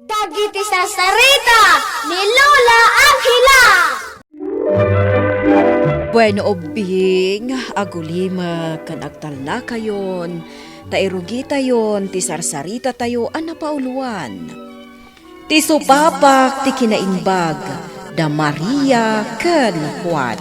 Dagiti sasarita ni Lola Angela. Bueno obing, agulima kan agtalna kayon, tairugi tayon, ti sarsarita tayo anapauluan. Ti supapak ti kinaimbag, da Maria ken Juan.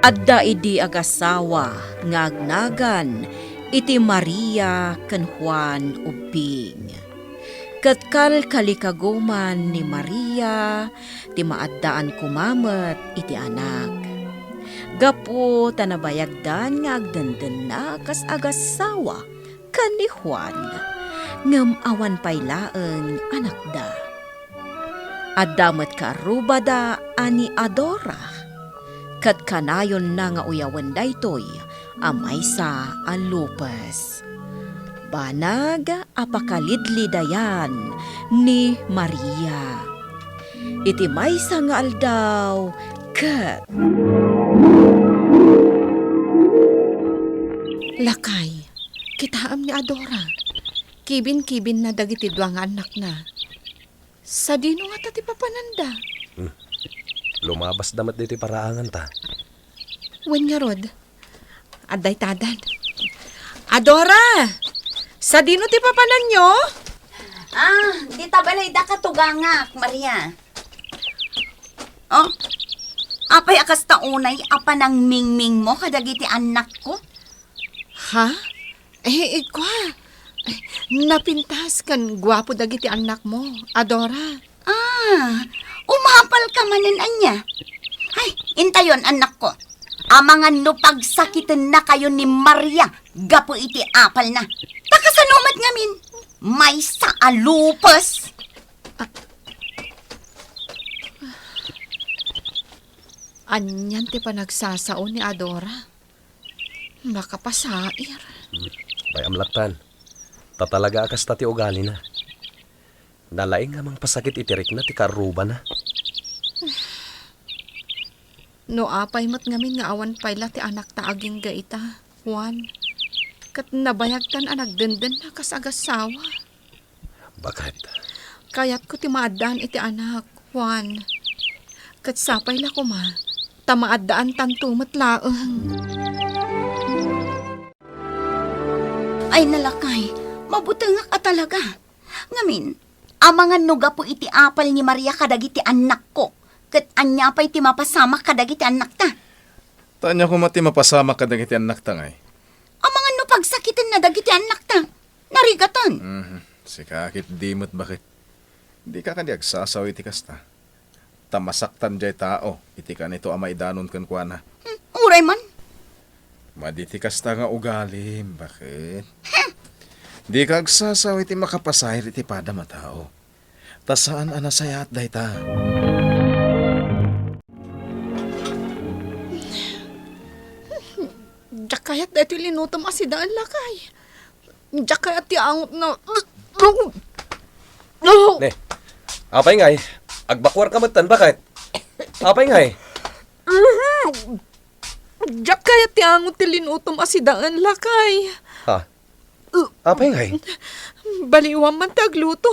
Adda idi agasawa, ngagnagan, iti Maria ken Juan ubing. Katkal kalikaguman ni Maria, ti maaddaan kumamet iti anak. Gapu tanabayagdan nga agdenden na kas agasawa kan ni Juan, ngem awan paylaeng anak da. Addamet karubada ani Adora, kat kanayon na nga uyawan daytoy, amay sa alupas. Banag apakalidlidayan ni Maria. Iti maysa nga aldaw ket Lakay, kitaam ni Adora. Kibin-kibin na dagiti dua nga anak na. Sa dino nga tati papananda. Lumabas damat dito paraangan ta. Wen nga rod, aday tadan. Adora! Sa dino ti papanan nyo? Di tabalay da katugangak, Maria. Oh, apay akas taunay, apa nang mingming mo kadagiti anak ko? Ha? Ikwa. Napintas kan gwapo dagiti anak mo, Adora. Umapal ka manin anya. Ay, intayon anak ko. Amangan no pagsakitan na kayo ni Maria, gapo iti apal na. Takasanumat ngamin, may sa alupas. Anyan ti panagsasao ni Adora. Makapasair. Bay amlatan. Tatalaga akas tati ugali na. Nalaing nga mang pasakit itirik na ti karuba na. No apay mat ngamin nga awan payla ti anak taaging gaita, Juan. Kat nabayagtan anak denden na kas agasawa. Bakit? Kayat ko ti maadaan iti anak, Juan. Kat sapay la ko ma, tamaadaan tantumat laeng. Ay nalakay, mabutengak ka talaga. Ngamin, amangan nuga po iti apal ni Maria kadagiti anak ko. Kat anya pa'y ti mapasama kadagiti anak ta. Tanya ko mati mapasama ka dagiti anak tangay. Amangan no pagsakitan na dagiti anak ta. Narigaton. Sikakit dimot bakit? Di ka kandi agsasaw iti kasta. Tamasaktan jay tao, iti ka nito amay danon kan kuana. Uray man. Maditi kasta nga ugalim, bakit? Di ka agsasaw iti makapasahir iti pada matao. Tasaan anasayat day ta. Jakayat dahito linutom asidaan lakay. Jakayat ti angot na... Ne, apay ngay. Agbakwar ka matan, bakit? Apay ngay. Jakayat ti angot ti linutom asidaan lakay. Ha? Apay ngay. Baliwang man tagluto.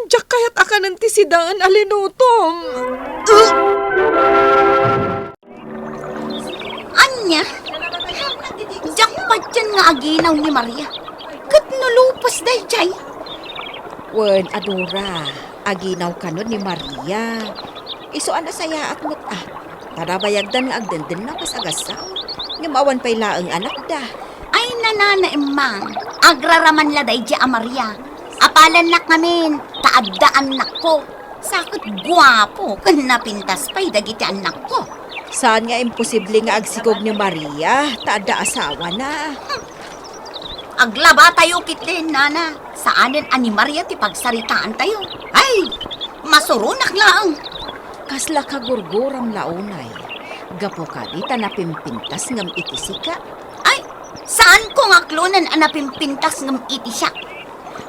Jakayat akanan ti sidaan alinutom. Anya? Jakpat yan nga aginaw ni Maria. Kat nulupas day jay. Wen Adora, aginaw kanon ni Maria. Iso anasaya at muta. Tarabayagdan nga agdenden na kas agasaw. Ngamawan paylaeng anak da. Ay nanana emang. Agraraman la day jay a Maria. Apalan nak ngamin. Taadaan nak ko. Sakit guwapo. Kan napintas pa'y dagiti anak ko. Saan nga imposible nga agsikog ni Maria, taada asawa na. Aglaba tayo kitlin, nana. Saanin ani Maria ti pagsaritaan tayo. Ay, masurunak lang. Kasla kagurguram launay. Gapo ka di napimpintas ngam itisika. Ay, saan ko nga klonan anapimpintas ng iti siya?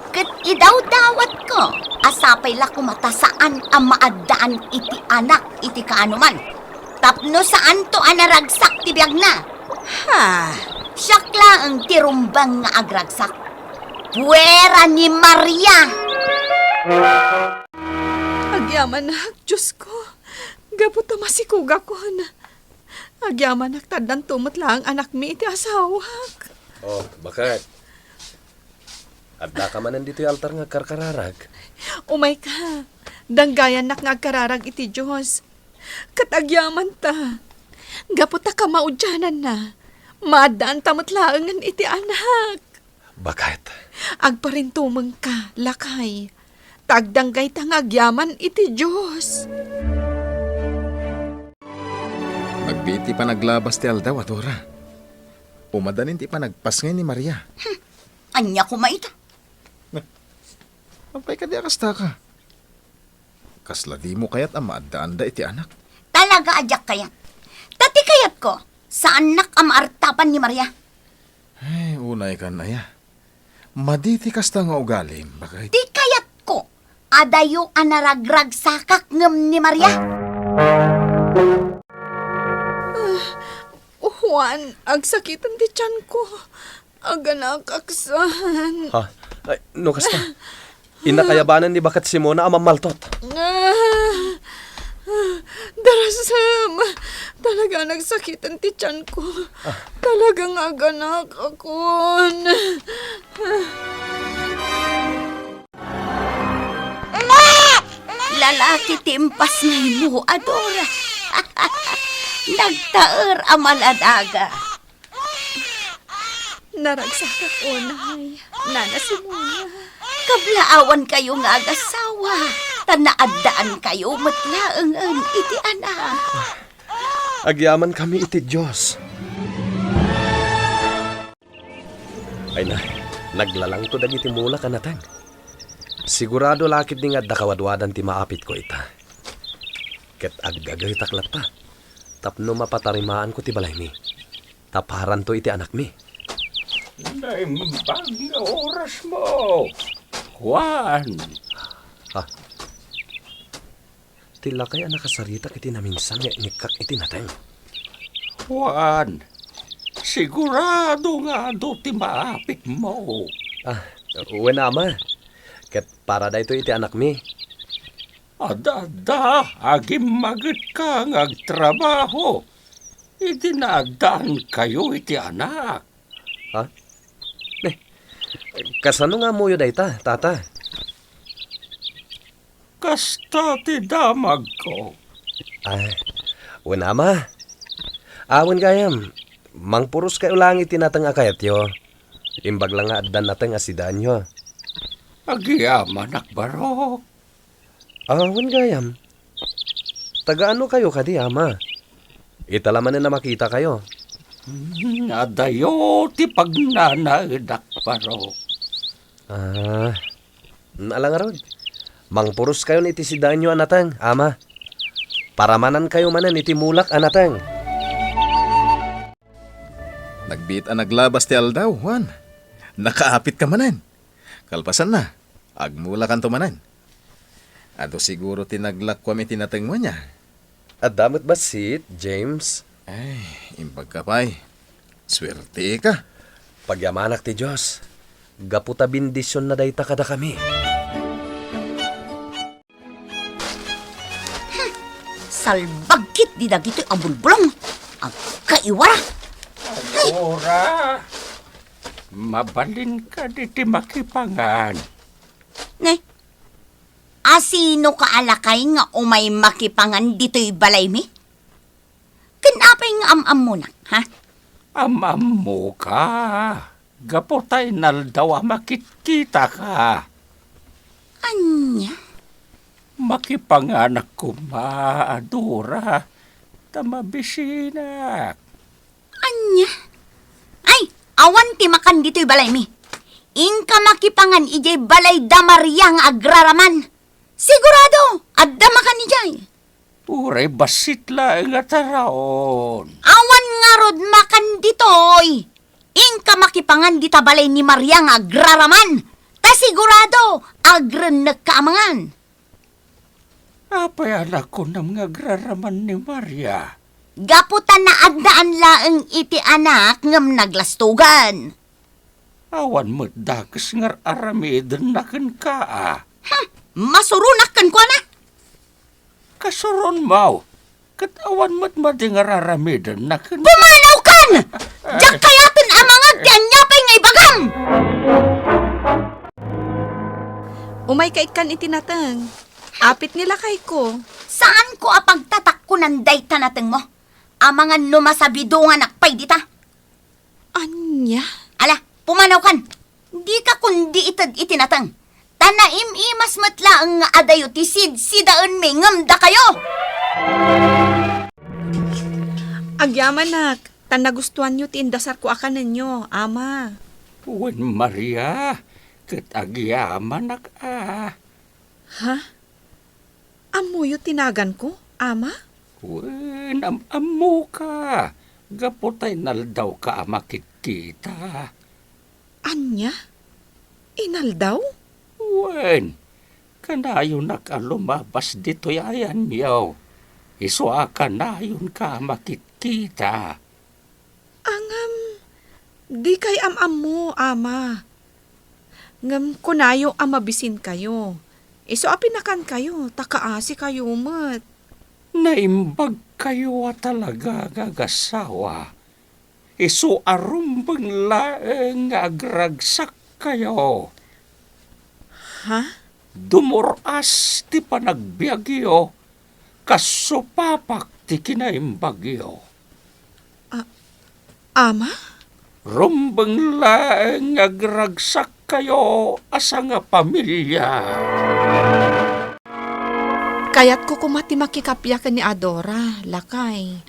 Kat idaw-dawat ko, asapay la kumatasaan ang maadaan iti anak iti kaanuman. Tapno saan to anaragsak ti biyag na? Ha? Siyak lang ang tirumbang nga agragsak. puwera ni Maria. Agyaman nak, Diyos ko. Gapot na masikuga ko na. Agyaman nak, tadang tumot lang anak mi iti asawak. Oh, bakit? Adda ka man nandito yung altar nga karkararag. Umay ka. Danggayan nak nga kararag iti Diyos. Katagyaman ta. Gapot ta kamaudyanan na. Maadaan tamot laangan iti anak. Bakit? Agparintumeng ka, lakay. Tagdanggay ta nga agyaman iti Diyos. Nagbiti pa naglabas ti Aldaw at ora. Umadanin ti pa nagpasngay ni Maria. Anya ko maita. Apay ka di akasta ka. Kasla di mo kayat ang maadaan da iti anak. Talaga adyak kayat. Tati kayat ko, sa anak ang maartapan ni Maria. Ay, unay ka na ya. Maditi kasta nga ugalim. Bakit? Di kayat ko, adayo anaragrag sakak ngem ni Maria. Juan, agsakitan di tiyan ko. Aganak aksan. Ha? Ay, no kasta. Inakayabanan ni Bakat Simona ang mamaltot. Darasam, talaga nagsakitan ti tiyan ko. Talagang aganak akon. Lalaki timpas ngay mo, Adora. Nagtaer ang maladaga. Naragsakak unay, Nana Simona. Kablaawan kayo nga agasawa. Tanaadaan kayo matlaangan iti anak. Agyaman kami iti Diyos. Ay na, naglalang to dagiti mula ka natang. Sigurado lakit ni nga dakawadwadan ti maapit ko ita. Ket aggagay taklat pa. Tapno mapatarimaan ko ti balay mi. Taparan to iti anak mi. Naimbang nga oras mo, Juan. Ha? Tila kaya nakasarita iti naminsan nga inikak iti natang. Juan, sigurado nga do ti maapit mo. Ah, uwe na ama. Ket para da ito iti anak mi. Ada, agim magit ka ng agtrabaho. Idinadaan kayo iti anak. Ha? Kasano nga muyo da ita, tata? Kasta ti damag ko. Ah, uwe na ama. Awan gayam. Mangpuros kayo lang iti natang akayat yo. Imbag lang nga addan natang asidan yo. Agyaman akbaro. Awan gayam. Taga-ano kayo kadi, ama? Italaman na makita kayo. Adayo ti pagnanaedak paro. Ah, alang arod. Mangpuros kayo ni tisidaan nyo anatang, ama. Paramanan kayo manan iti mulak anatang. Nagbit ang naglabas ti Aldaw, Juan. Nakaapit ka manan. Kalpasan na. Agmula kan manan. Ato siguro tinaglakwam itinatengwa niya. At damot basit, James? Ay, imbag ka pa'y. Swerte ka. Pagyamanak ti Diyos. Gaputa bindisyon na dayta kada kami. Salbagkit di dagito ang bulbulong. Ang kaiwara. Ora, mabalin ka diti makipangan. Ne, asino ka alakay nga umay makipangan dito'y balay mi? Kinapay nga am-am mo na, ha? Amam mo ka. Gapotay naldawa makitkita ka. Anya? Makipanganak ko maadura. Tamabisinak. Anya? Ay, awan ti makan dito'y balay mi. Inka makipangan ijay balay da Maria nga agraraman. Sigurado, adda makan ijay. Uray basit lang nga taraon. Awan nga rod makan ditoy. Inka makipangan dita balay ni Maria nga agraraman. Ta sigurado, agren nagkaamangan. Apay anak ko na mga graraman ni Maria. Gaputan na addaan laeng iti anak ngem naglastugan. Awan mo't dakas ngar aramiden na kan ka Masurunak kan ko na. Kasuron mau. Kat awan mo't madingar aramiden na kan Pumanaw kan! Diyak kayatin amang agyan niya pa'y ngay bagam! Umay kait kan itinatang. Apit nila kay ko. Saan ko apagtatak ko ng dayta nateng mo? Amangan numasabidungan akpay dita. Anya? Ala, pumanaw kan. Di ka kundi itad itinatang. Tanaim imas matla ang adayo ti sidaan may ngamda kayo. Agyaman nak. Tan nagustuhan nyo ti indasar ko akan ninyo, ama. Wen Maria. Kat agyaman nak Ha? Amuyo tinagan ko, ama? Wen amu ka. Gapotay naldaw ka makikita. Anya? Inaldaw? Wen. Kanayon nakalumabas dito ayan yaw. Iswa ka na yun ka makikita. Angam, di kay am mo, ama. Ngam kunayo amabisin kayo. Iso apinakan kayo, takaasi kayo mat. Naimbag kayo talaga gagasawa. Isu arumbang laeng agragsak kayo. Ha? Dumuras ti panagbiagyo. Kasupapak ti kinaimbagyo. Ama? Rumbang laeng agragsak kayo asa nga pamilya. Kayat ko kumati makikapyakan ni Adora, lakay.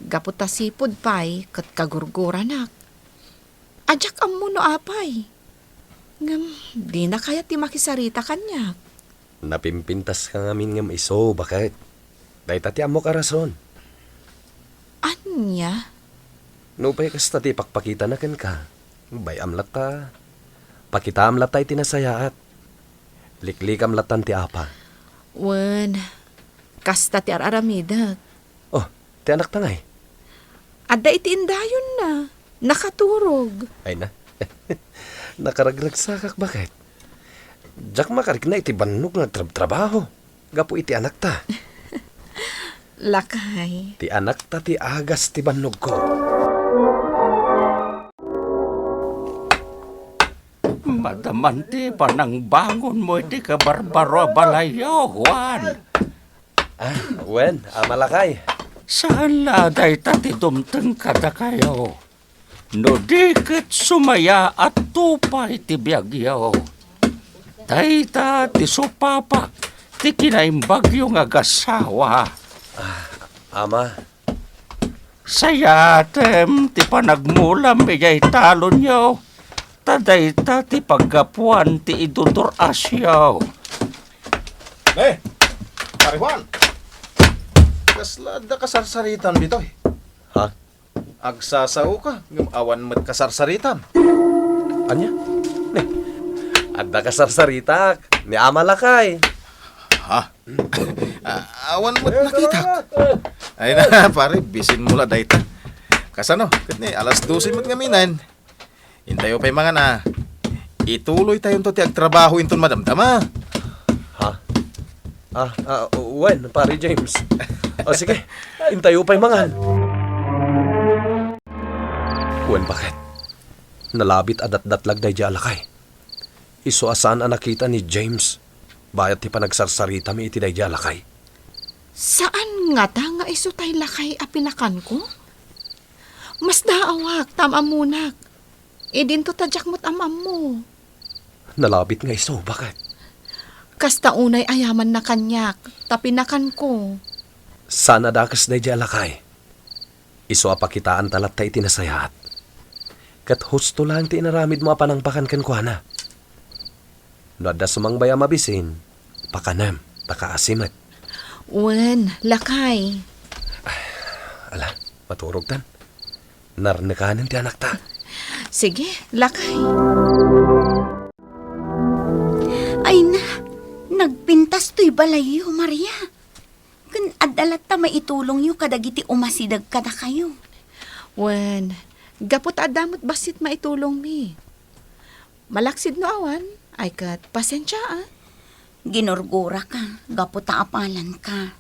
Gaputa sipod pay, kat kagurguranak. Ajak am mo no apay. Ngam, di na kaya ti makisarita kanya. Napimpintas ka ngamin ngam iso, bakit? Dahil tati amo ka rason. Anya? No pa'y kasta ti pakpakita na kan ka. Bayam lata. Pakitam latay tinasayaat. Liklikam latan ti apa. Wen, kasta ti araramidag. Oh, ti anak tangay. Adda iti indayon na. Nakaturog. Ay na. Nakaragragsakak bakit? Diyak makarik na iti bannog nagtrabaho. Gapo iti anak ta. Lakay. Ti anak ta ti agas ti bannog ko. Madamanti pa nang bangon mo iti kabarbaro balayo, Juan. Wen, amalakay. Saan laday tati dumteng kada kayo? No dikit sumaya at tupa iti biyagyo. Dayta ti supapak, ti kinaimbagyo nga gasawa. Ama, Sayatem ti panagmulam iyay talon nyo. Tadayta ti paggapuan ti idudur asyaw. Pare Juan! Kaslada kasarsaritan bitoy. ha? Agsasao ka, awan mo't kasarsaritan. Anya? Ne, adda ka sarsaritak. Ni amalakay. Ha? Awan mo't nakitak. Ay na, pare, bisin mula dayta. Kasano, katni, alas 12 mo't ngaminan. Hintayo pa'y mga na. Ituloy tayo to ti agtrabaho inton madamdama. Ha? Wen, pare James. O sige, intayo pa'y mangan. Wen, bakit? Nalabit adat-datlag day di alakay. Iso asan ang nakita ni James. Bayat ti panagsarsarita mi iti day di alakay. Saan nga ta nga iso tay lakay apinakan ko? Mas daawak, tamamunak. E dinto tadyak mo't amam mo. Nalabit nga iso, bakit? Kasta unay ayaman na kanyak, tapinakan ko. Sana dakas day di alakay. Iso apakitaan talat tayo tinasayaat. Kat husto lang ti inaramid mo apanangpakan kan kuana. No adda sumang baya mabisin, pakanam, pakaasimat. Wen, lakay. Ala, maturog tan. Narnakanan ti anak ta. Sige, lakay. Ay na, nagpintas to'y balayo, Maria. Kan adalat ta maitulong yu kadagiti umasidag kada kayo. Wen, gapot adamot basit maitulong mi. Malaksid no awan, ay kat pasensya Ginorgora ka, gaputa apalan ka.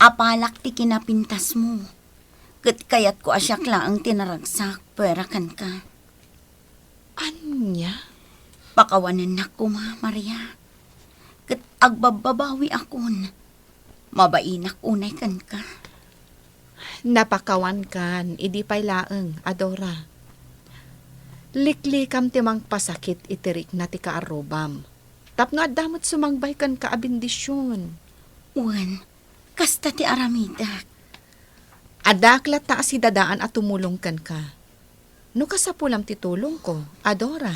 Apalak ti kinapintas mo. Kat kayat ko asyak laang tinaragsak, perakan ka. Anya? Pakawanan na ko, Maria. Kat agbababawi akon. Mabainak unay kan ka. Napakawan kan, idi pay laeng, Adora. Liklikam timang pasakit itirik na ti kaarobam. Tapno adamot sumangbay kan kaabindisyon. Uwan, kasta ti aramidak. Adaklat ta si dadaan at tumulong kan ka. No kasapulam ti tulong ko, Adora.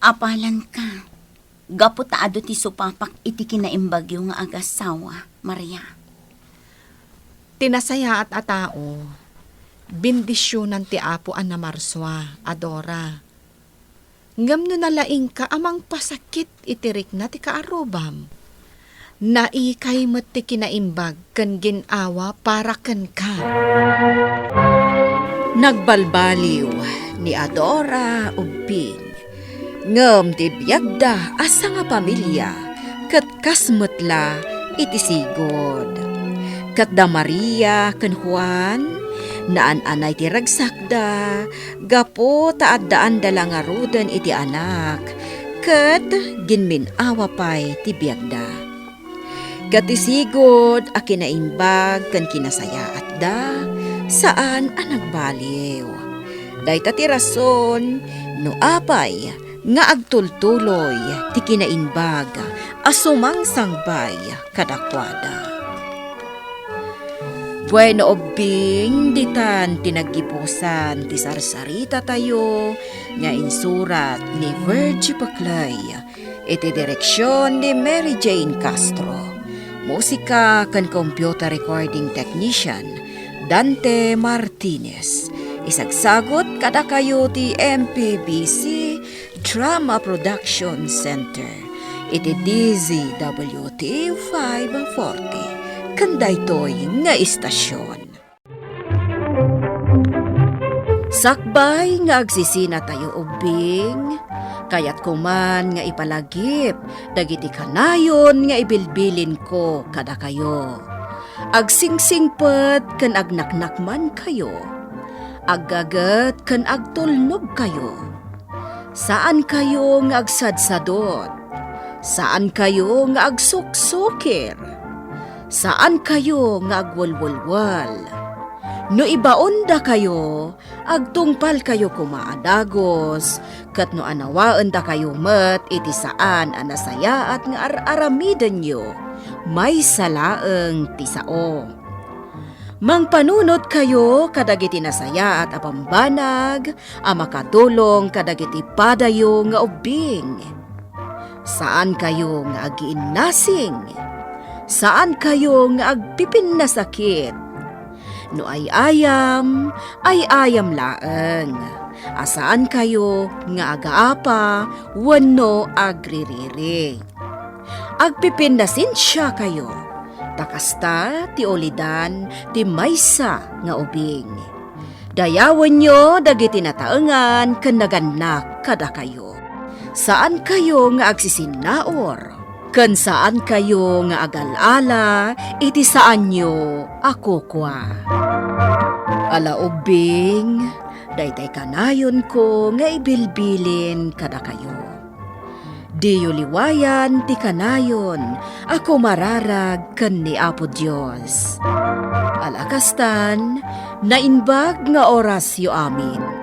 Apalan ka. Gaputa ado ti supapak iti kinaimbagyo nga agasawa, Maria. Tinasaya at atao, bindisyonan ti apo an na marswa, Adora. Ngam no nalaing ka amang pasakit itirik na ti kaarobam. Naikay mo't ti kinaimbag kan ginawa para kan ka. Nagbalbaliw ni Adora ubing. Ngem ti biyagda asa nga pamilya ket kasmetla iti sigod. Ket da Maria ken Juan naan-anay ti ragsakda gapo taaddaan dala nga ruden iti anak ket ginminawa pay ti biyagda. Ket isigod a kinaimbag ken kinasayaat da saan a nagbaliw. Dayta ti rason no apay nga agtultuloy ti kinaimbag asumang sangbay kadakwada. Bueno obing ditan tinagipusan ti sarsarita tayo nga insurat ni Virgie Paclay iti direksyon ni Mary Jane Castro. Musika kan computer recording technician Dante Martinez. Isagsagot kada kayo ti MPBC Drama Production Center iti DZWT 540 kanday toy nga istasyon. Sakbay nga agsisina tayo ubing, kayat kuman nga ipalagip, dagiti kanayon nga ibilbilin ko kada kayo. Agsingsingpet kan agnaknakman kayo, aggagat kan agtulnog kayo. Saan kayo nga agsadsadot? Saan kayo nga agsuksukir? Saan kayo nga agwalwalwal? No ibaon da kayo, agtungpal kayo kumaadagos, kat no anawaan da kayo met iti saan anasaya at nga aramiden nyo, may salaeng tisao. Mangpanunot kayo kadagiti nasaya at apambanag, makatulong kadagiti padayo nga ubing. Saan kayo nga agiinnasing? Saan kayo nga agpipin na sakit? No ay ayam laeng. Asaan kayo nga agaapa, wano agririri. Agpipin na sinsya kayo. Takasta ti olidan ti maysa nga ubing. Dayawan nyo dagiti nataengan ken naganak kada kayo. Saan kayo nga agsisinaor? Ken saan kayo nga agalala, iti saan nyo ako kwa. Ala ubing, daytay kanayon ko nga ibilbilin kada kayo. Diyo liwayan ti kanayon, ako mararag ken ni Apo Dios. Alakastan, nainbag nga oras yo amin.